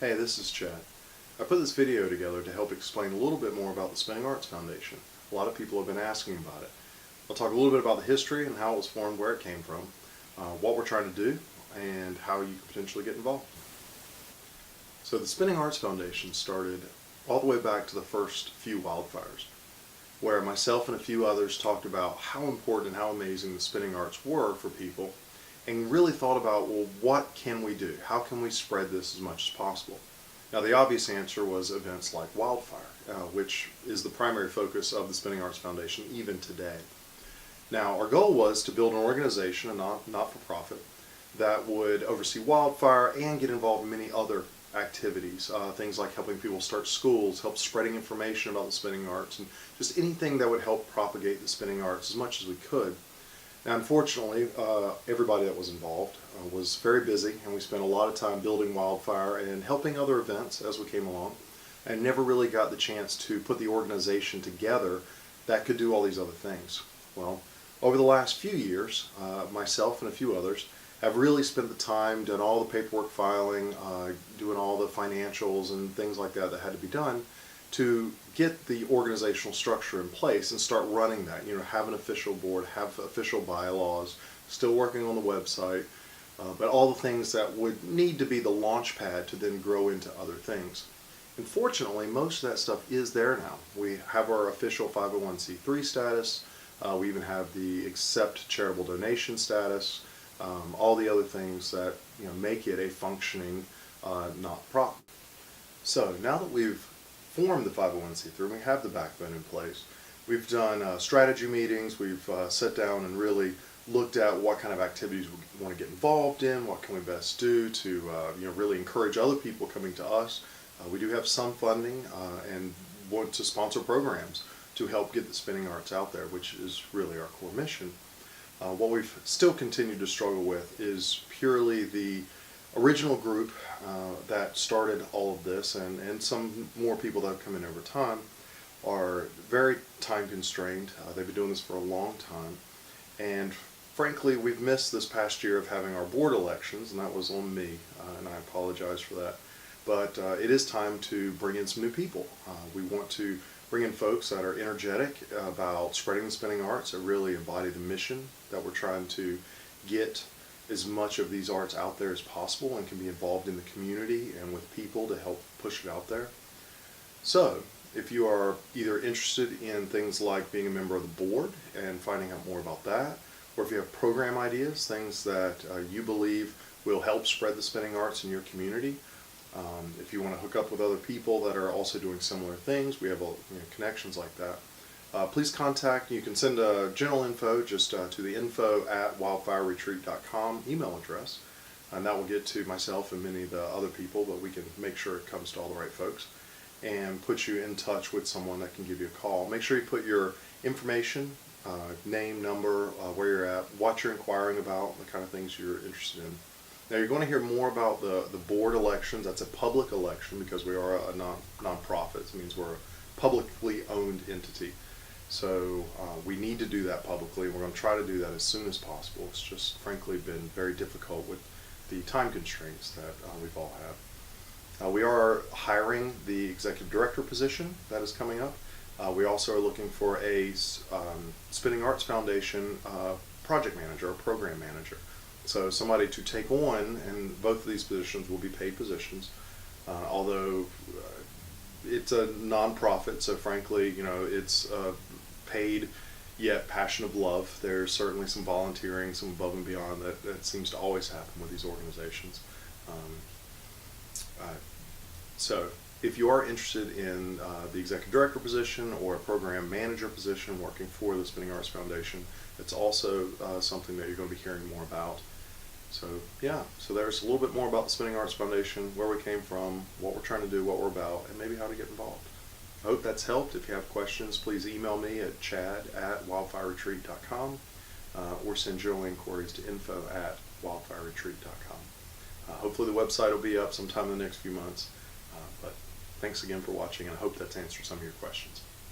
Hey, this is Chad. I put this video together to help explain a little bit more about the Spinning Arts Foundation. A lot of people have been asking about it. I'll talk a little bit about the history and how it was formed, where it came from, what we're trying to do, and how you can potentially get involved. So the Spinning Arts Foundation started all the way back to the first few wildfires, where myself and a few others talked about how important and how amazing the spinning arts were for people, and really thought about, well, what can we do? How can we spread this as much as possible? Now, the obvious answer was events like WildFire, which is the primary focus of the Spinning Arts Foundation even today. Now, our goal was to build an organization, a not-for-profit, that would oversee WildFire and get involved in many other activities, things like helping people start schools, help spreading information about the spinning arts, and just anything that would help propagate the spinning arts as much as we could. Now, unfortunately, everybody that was involved was very busy, and we spent a lot of time building WildFire and helping other events as we came along, and never really got the chance to put the organization together that could do all these other things. Well, over the last few years, myself and a few others have really spent the time, done all the paperwork filing, doing all the financials and things like that that had to be done to get the organizational structure in place and start running that. You know, have an official board, have official bylaws, still working on the website, but all the things that would need to be the launch pad to then grow into other things. And fortunately, most of that stuff is there now. We have our official 501c3 status, we even have the accept charitable donation status, all the other things that make it a functioning not-for-profit. So now that we've formed the 501c3 and we have the backbone in place, we've done strategy meetings, we've sat down and really looked at what kind of activities we want to get involved in, what can we best do to really encourage other people coming to us. We do have some funding and want to sponsor programs to help get the spinning arts out there, which is really our core mission. What we've still continued to struggle with is purely the original group that started all of this, and some more people that have come in over time are very time constrained. They've been doing this for a long time, and frankly we've missed this past year of having our board elections, and that was on me, and I apologize for that. But it is time to bring in some new people. We want to bring in folks that are energetic about spreading the spinning arts, that really embody the mission that we're trying to get as much of these arts out there as possible and can be involved in the community and with people to help push it out there. So if you are either interested in things like being a member of the board and finding out more about that, or if you have program ideas, things that you believe will help spread the spinning arts in your community, if you want to hook up with other people that are also doing similar things, we have connections like that. Please contact. You can send a general info just to the info@wildfireretreat.com email address, and that will get to myself and many of the other people, but we can make sure it comes to all the right folks and put you in touch with someone that can give you a call. Make sure you put your information, name, number, where you're at, what you're inquiring about, the kind of things you're interested in. Now, you're going to hear more about the board elections. That's a public election because we are a non-profit. It means we're a publicly owned entity. So we need to do that publicly. We're going to try to do that as soon as possible. It's just frankly been very difficult with the time constraints that we've all had. We are hiring the executive director position that is coming up. We also are looking for a Spinning Arts Foundation project manager or program manager. So somebody to take on, and both of these positions will be paid positions, although it's a non-profit, so frankly, it's paid yet passion of love. There's certainly some volunteering, some above and beyond that seems to always happen with these organizations. So if you are interested in the executive director position or a program manager position working for the Spinning Arts Foundation, it's also something that you're going to be hearing more about. So yeah, so there's a little bit more about the Spinning Arts Foundation, where we came from, what we're trying to do, what we're about, and maybe how to get involved. I hope that's helped. If you have questions, please email me at chad@wildfireretreat.com or send general inquiries to info@wildfireretreat.com. Hopefully the website will be up sometime in the next few months, but thanks again for watching, and I hope that's answered some of your questions.